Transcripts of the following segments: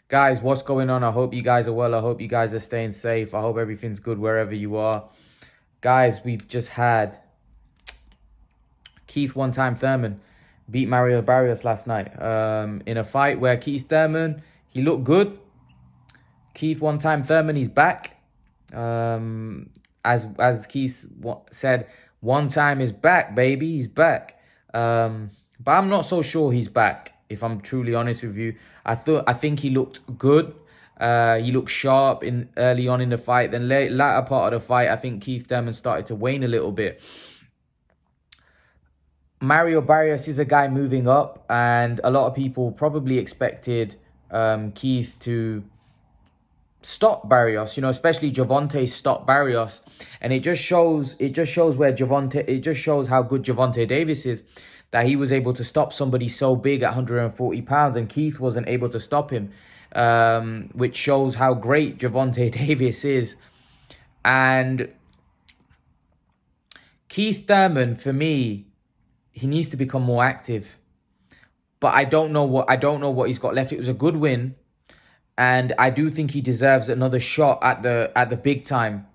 Guys, what's going on? I hope you guys are well. I hope you guys are staying safe. I hope everything's good wherever you are. Guys, we've just had Keith One Time Thurman beat Mario Barrios last night in a fight where Keith Thurman, he looked good. Keith One Time Thurman, he's back. As Keith said, one time is back, baby. He's back. But I'm not so sure he's back. If I'm truly honest with you, I think he looked good. He looked sharp in early on in the fight. Then latter part of the fight, I think Keith Thurman started to wane a little bit. Mario Barrios is a guy moving up, and a lot of people probably expected Keith to stop Barrios, especially Gervonta stopped Barrios. And it just shows where it just shows how good Gervonta Davis is, that he was able to stop somebody so big at 140 pounds and Keith wasn't able to stop him, which shows how great Gervonta Davis is. And Keith Thurman, for me, he needs to become more active. But I don't know what he's got left. It was a good win, and I do think he deserves another shot at the big time.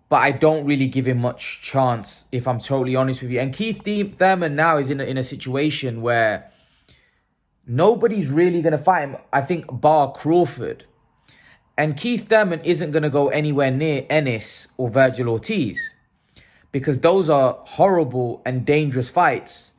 But I don't really give him much chance, if I'm totally honest with you. And Keith Thurman now is in a situation where nobody's really going to fight him, I think, bar Crawford. And Keith Thurman isn't going to go anywhere near Ennis or Virgil Ortiz, because those are horrible and dangerous fights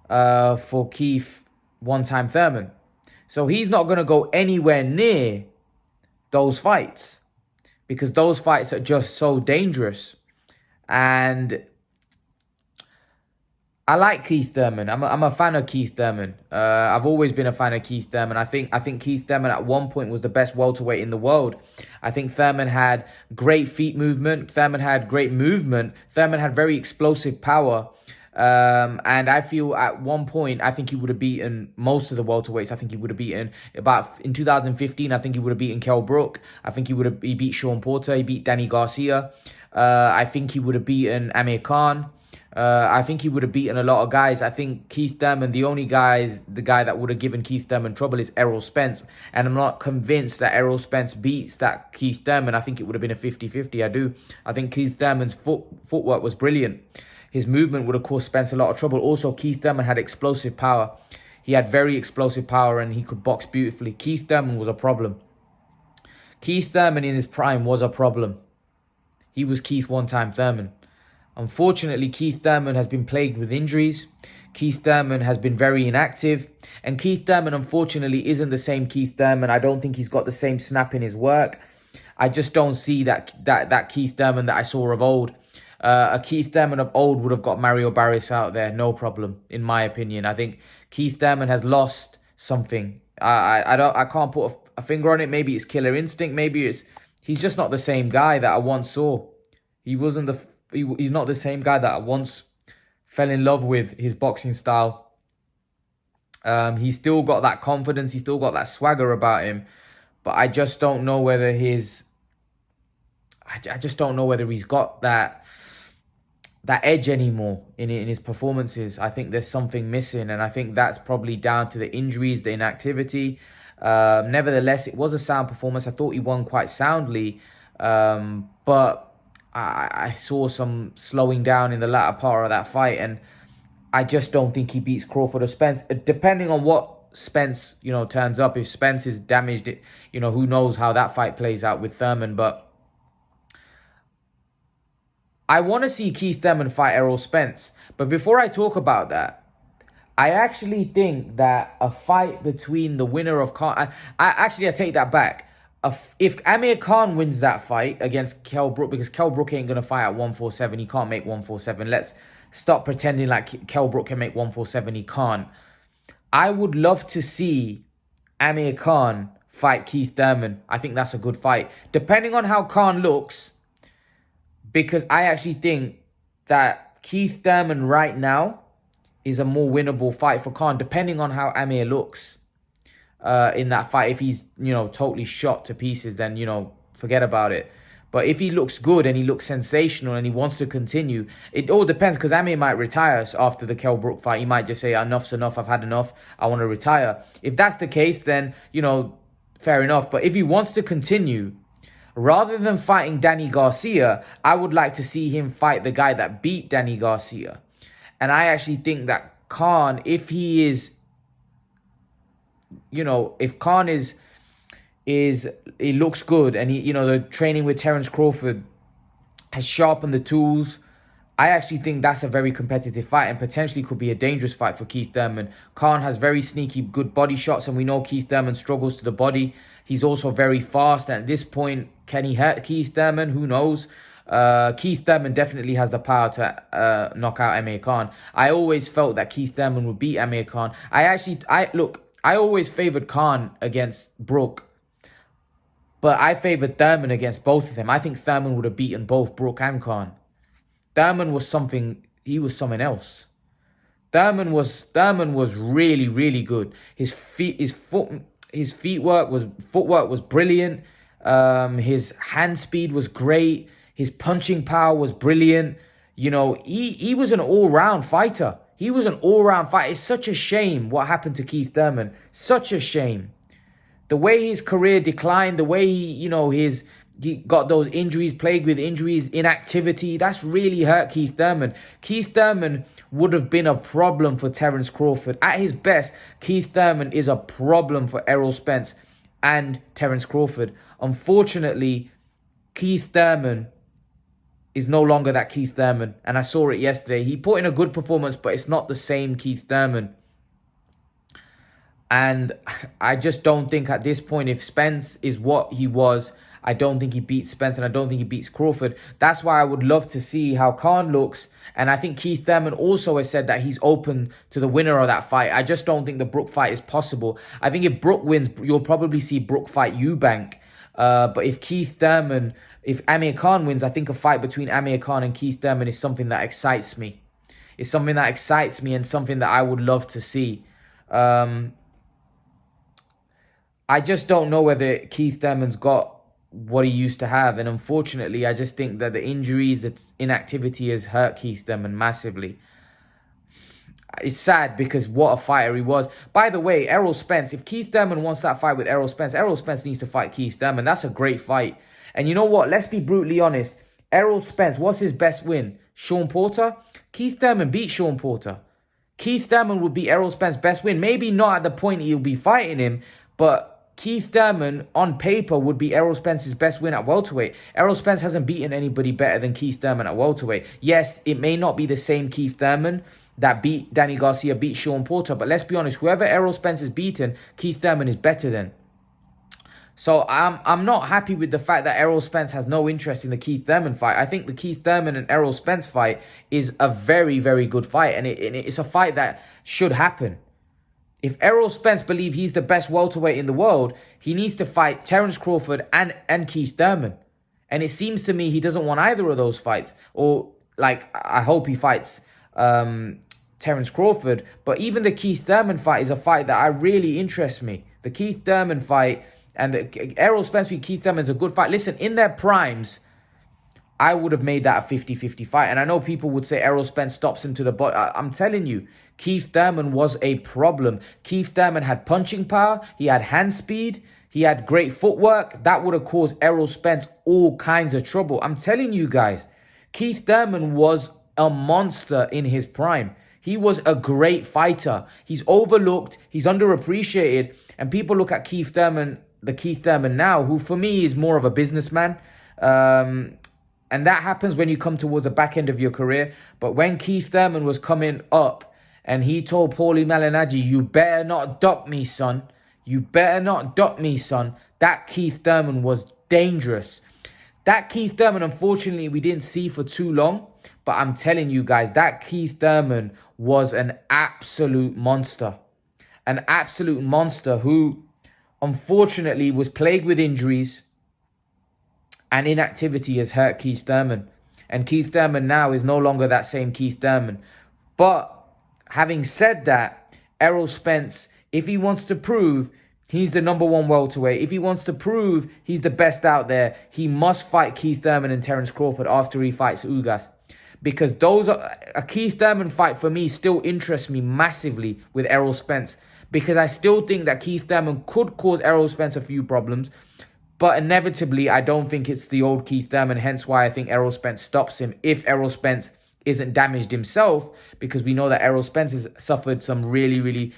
for Keith One Time Thurman. So he's not going to go anywhere near those fights, because those fights are just so dangerous. And I like Keith Thurman. I'm a fan of Keith Thurman. I've always been a fan of Keith Thurman. I think Keith Thurman at one point was the best welterweight in the world. I think Thurman had great feet movement. Thurman had great movement. Thurman had very explosive power. And I feel at one point, I think he would have beaten most of the welterweights. I think he would have beaten in 2015, I think he would have beaten Kell Brook. I think he beat Sean Porter. He beat Danny Garcia. I think he would have beaten Amir Khan. I think he would have beaten a lot of guys. I think Keith Thurman, the guy that would have given Keith Thurman trouble is Errol Spence. And I'm not convinced that Errol Spence beats that Keith Thurman. I think it would have been a 50-50. I do. I think Keith Thurman's footwork was brilliant. His movement would have caused Spence a lot of trouble. Also, Keith Thurman had explosive power. He had very explosive power and he could box beautifully. Keith Thurman was a problem. Keith Thurman in his prime was a problem. He was Keith One Time Thurman. Unfortunately, Keith Thurman has been plagued with injuries. Keith Thurman has been very inactive. And Keith Thurman, unfortunately, isn't the same Keith Thurman. I don't think he's got the same snap in his work. I just don't see that Keith Thurman that I saw of old. A Keith Thurman of old would have got Mario Barrios out there, no problem, in my opinion. I think Keith Thurman has lost something. I can't put a finger on it. Maybe it's killer instinct. Maybe he's just not the same guy that I once saw. He's not the same guy that I once fell in love with his boxing style. He's still got that confidence. He's still got that swagger about him. But I just don't know whether he's got that edge anymore in his performances. I think there's something missing, and I think that's probably down to the injuries, the inactivity. Nevertheless, it was a sound performance. I thought he won quite soundly, but I saw some slowing down in the latter part of that fight, and I just don't think he beats Crawford or Spence. Depending on what Spence, turns up. If Spence is damaged, who knows how that fight plays out with Thurman. But I want to see Keith Thurman fight Errol Spence. But before I talk about that, I actually think that a fight between the winner of Khan... I take that back. If Amir Khan wins that fight against Kell Brook, because Kell Brook ain't going to fight at 147. He can't make 147. Let's stop pretending like Kell Brook can make 147. He can't. I would love to see Amir Khan fight Keith Thurman. I think that's a good fight. Depending on how Khan looks... Because I actually think that Keith Thurman right now is a more winnable fight for Khan, depending on how Amir looks in that fight. If he's, totally shot to pieces, then, forget about it. But if he looks good and he looks sensational and he wants to continue, it all depends, because Amir might retire after the Kell Brook fight. He might just say, enough's enough, I've had enough, I want to retire. If that's the case, then, fair enough. But if he wants to continue, rather than fighting Danny Garcia, I would like to see him fight the guy that beat Danny Garcia. And I actually think that Khan, if he is, if Khan he looks good, and the training with Terence Crawford has sharpened the tools, I actually think that's a very competitive fight and potentially could be a dangerous fight for Keith Thurman. Khan has very sneaky good body shots, and we know Keith Thurman struggles to the body. He's also very fast, and at this point, can he hurt Keith Thurman? Who knows? Keith Thurman definitely has the power to knock out Amir Khan. I always felt that Keith Thurman would beat Amir Khan. I always favored Khan against Brook, but I favored Thurman against both of them. I think Thurman would have beaten both Brook and Khan. Thurman was something else. Thurman was really, really good. His footwork was brilliant. His hand speed was great. His punching power was brilliant. He was an all-round fighter. It's such a shame what happened to Keith Thurman. Such a shame. The way his career declined, the way he got those injuries, plagued with injuries, inactivity, that's really hurt Keith Thurman. Keith Thurman would have been a problem for Terence Crawford. At his best, Keith Thurman is a problem for Errol Spence and Terence Crawford. Unfortunately, Keith Thurman is no longer that Keith Thurman. And I saw it yesterday. He put in a good performance, but it's not the same Keith Thurman. And I just don't think at this point, if Spence is what he was, I don't think he beats Spence, and I don't think he beats Crawford. That's why I would love to see how Khan looks. And I think Keith Thurman also has said that he's open to the winner of that fight. I just don't think the Brook fight is possible. I think if Brook wins, you'll probably see Brook fight Eubank. But if Amir Khan wins, I think a fight between Amir Khan and Keith Thurman is something that excites me. It's something that excites me and something that I would love to see. I just don't know whether Keith Thurman's got what he used to have. And unfortunately, I just think that the injuries, the inactivity has hurt Keith Thurman massively. It's sad because what a fighter he was. By the way, Errol Spence, if Keith Thurman wants that fight with Errol Spence needs to fight Keith Thurman. That's a great fight. And you know what? Let's be brutally honest. Errol Spence, what's his best win? Sean Porter? Keith Thurman beat Sean Porter. Keith Thurman would be Errol Spence's best win. Maybe not at the point he'll be fighting him, but Keith Thurman, on paper, would be Errol Spence's best win at welterweight. Errol Spence hasn't beaten anybody better than Keith Thurman at welterweight. Yes, it may not be the same Keith Thurman that beat Danny Garcia, beat Sean Porter, but let's be honest, whoever Errol Spence has beaten, Keith Thurman is better than. So I'm not happy with the fact that Errol Spence has no interest in the Keith Thurman fight. I think the Keith Thurman and Errol Spence fight is a very, very good fight, and it's a fight that should happen. If Errol Spence believes he's the best welterweight in the world, he needs to fight Terence Crawford and Keith Thurman. And it seems to me he doesn't want either of those fights. Or, I hope he fights Terence Crawford. But even the Keith Thurman fight is a fight that really interests me. The Keith Thurman fight and the Errol Spence v. Keith Thurman is a good fight. Listen, in their primes, I would have made that a 50-50 fight. And I know people would say Errol Spence stops him to the bottom. I'm telling you, Keith Thurman was a problem. Keith Thurman had punching power. He had hand speed. He had great footwork. That would have caused Errol Spence all kinds of trouble. I'm telling you guys, Keith Thurman was a monster in his prime. He was a great fighter. He's overlooked. He's underappreciated. And people look at Keith Thurman, the Keith Thurman now, who for me is more of a businessman. And that happens when you come towards the back end of your career. But when Keith Thurman was coming up and he told Paulie Malignaggi, you better not duck me, son. You better not duck me, son. That Keith Thurman was dangerous. That Keith Thurman, unfortunately, we didn't see for too long. But I'm telling you guys, that Keith Thurman was an absolute monster. An absolute monster who, unfortunately, was plagued with injuries. And inactivity has hurt Keith Thurman. And Keith Thurman now is no longer that same Keith Thurman. But having said that, Errol Spence, if he wants to prove He's the #1 welterweight. If he wants to prove he's the best out there, he must fight Keith Thurman and Terence Crawford after he fights Ugas. Because those are a Keith Thurman fight for me still interests me massively with Errol Spence. Because I still think that Keith Thurman could cause Errol Spence a few problems. But inevitably, I don't think it's the old Keith Thurman. Hence why I think Errol Spence stops him if Errol Spence isn't damaged himself. Because we know that Errol Spence has suffered some really, really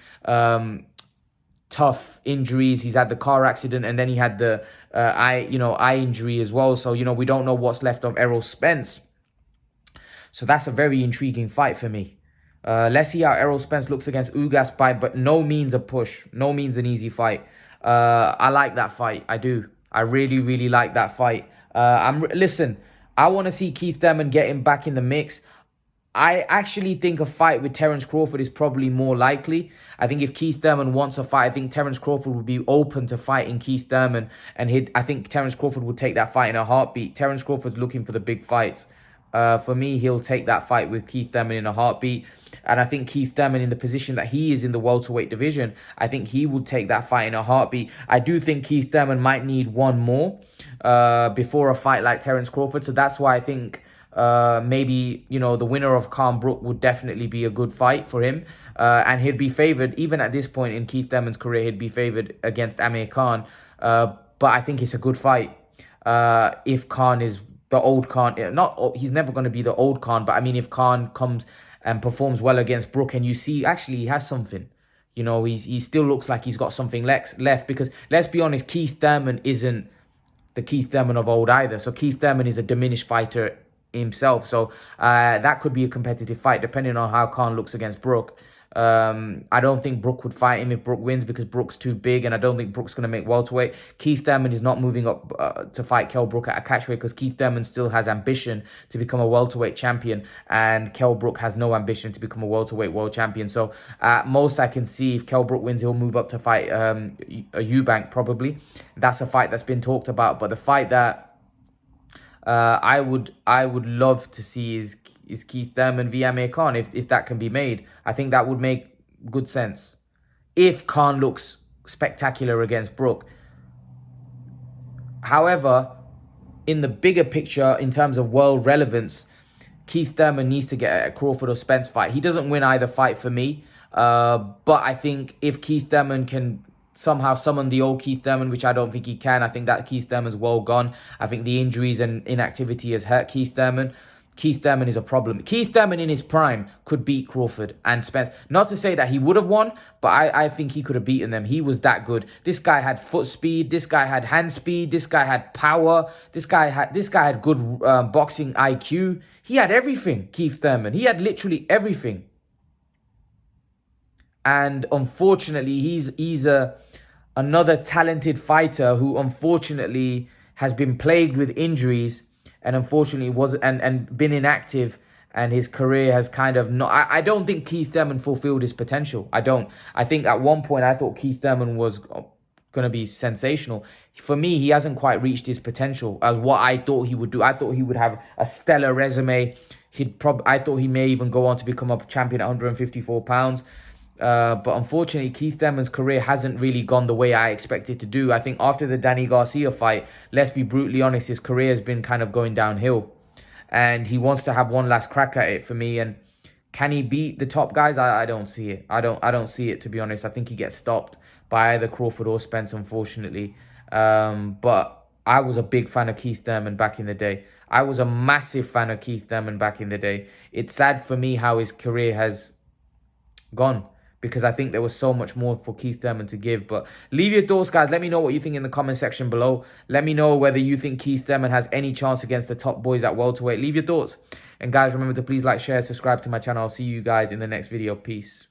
tough injuries. He's had the car accident and then he had the eye injury as well. So, we don't know what's left of Errol Spence. So that's a very intriguing fight for me. Let's see how Errol Spence looks against Ugas, but no means a push. No means an easy fight. I like that fight. I do. I really, really like that fight. Listen, I want to see Keith Thurman getting back in the mix. I actually think a fight with Terence Crawford is probably more likely. I think if Keith Thurman wants a fight, I think Terence Crawford would be open to fighting Keith Thurman. And I think Terence Crawford would take that fight in a heartbeat. Terence Crawford's looking for the big fights. For me, he'll take that fight with Keith Thurman in a heartbeat. And I think Keith Thurman, in the position that he is in the welterweight division, I think he will take that fight in a heartbeat. I do think Keith Thurman might need one more before a fight like Terence Crawford. So that's why I think maybe, the winner of Khan Brook would definitely be a good fight for him. And he'd be favoured, even at this point in Keith Thurman's career, he'd be favoured against Amir Khan. But I think it's a good fight if Khan is the old Khan. He's never going to be the old Khan, but I mean, if Khan comes and performs well against Brook and you see actually he has something, he still looks like he's got something left, because let's be honest, Keith Thurman isn't the Keith Thurman of old either. So Keith Thurman is a diminished fighter himself. So that could be a competitive fight depending on how Khan looks against Brook. I don't think Brook would fight him if Brook wins, because Brook's too big, and I don't think Brook's going to make welterweight. Keith Thurman is not moving up to fight Kell Brook at a catchweight, because Keith Thurman still has ambition to become a welterweight champion, and Kell Brook has no ambition to become a welterweight world champion. So at most I can see if Kell Brook wins, he'll move up to fight a Eubank probably. That's a fight that's been talked about, but the fight that I would love to see is Keith Thurman v Amir Khan, if that can be made. I think that would make good sense. If Khan looks spectacular against Brook. However, in the bigger picture, in terms of world relevance, Keith Thurman needs to get a Crawford or Spence fight. He doesn't win either fight for me. But I think if Keith Thurman can somehow summon the old Keith Thurman, which I don't think he can, I think that Keith Thurman's well gone. I think the injuries and inactivity has hurt Keith Thurman. Keith Thurman is a problem. Keith Thurman in his prime could beat Crawford and Spence. Not to say that he would have won, but I think he could have beaten them. He was that good. This guy had foot speed. This guy had hand speed. This guy had power. This guy had good boxing IQ. He had everything, Keith Thurman. He had literally everything. And unfortunately, he's another talented fighter who unfortunately has been plagued with injuries. And unfortunately was and been inactive, and his career has kind of not. I don't think Keith Thurman fulfilled his potential. I don't. I think at one point I thought Keith Thurman was going to be sensational. For me, he hasn't quite reached his potential as what I thought he would do. I thought he would have a stellar resume. I thought he may even go on to become a champion at 154 pounds. But unfortunately, Keith Thurman's career hasn't really gone the way I expected to do. I think after the Danny Garcia fight, let's be brutally honest, his career has been kind of going downhill. And he wants to have one last crack at it for me. And can he beat the top guys? I don't see it. I don't see it, to be honest. I think he gets stopped by either Crawford or Spence, unfortunately. But I was a big fan of Keith Thurman back in the day. I was a massive fan of Keith Thurman back in the day. It's sad for me how his career has gone, because I think there was so much more for Keith Thurman to give. But leave your thoughts, guys. Let me know what you think in the comment section below. Let me know whether you think Keith Thurman has any chance against the top boys at welterweight. Leave your thoughts. And guys, remember to please like, share, subscribe to my channel. I'll see you guys in the next video. Peace.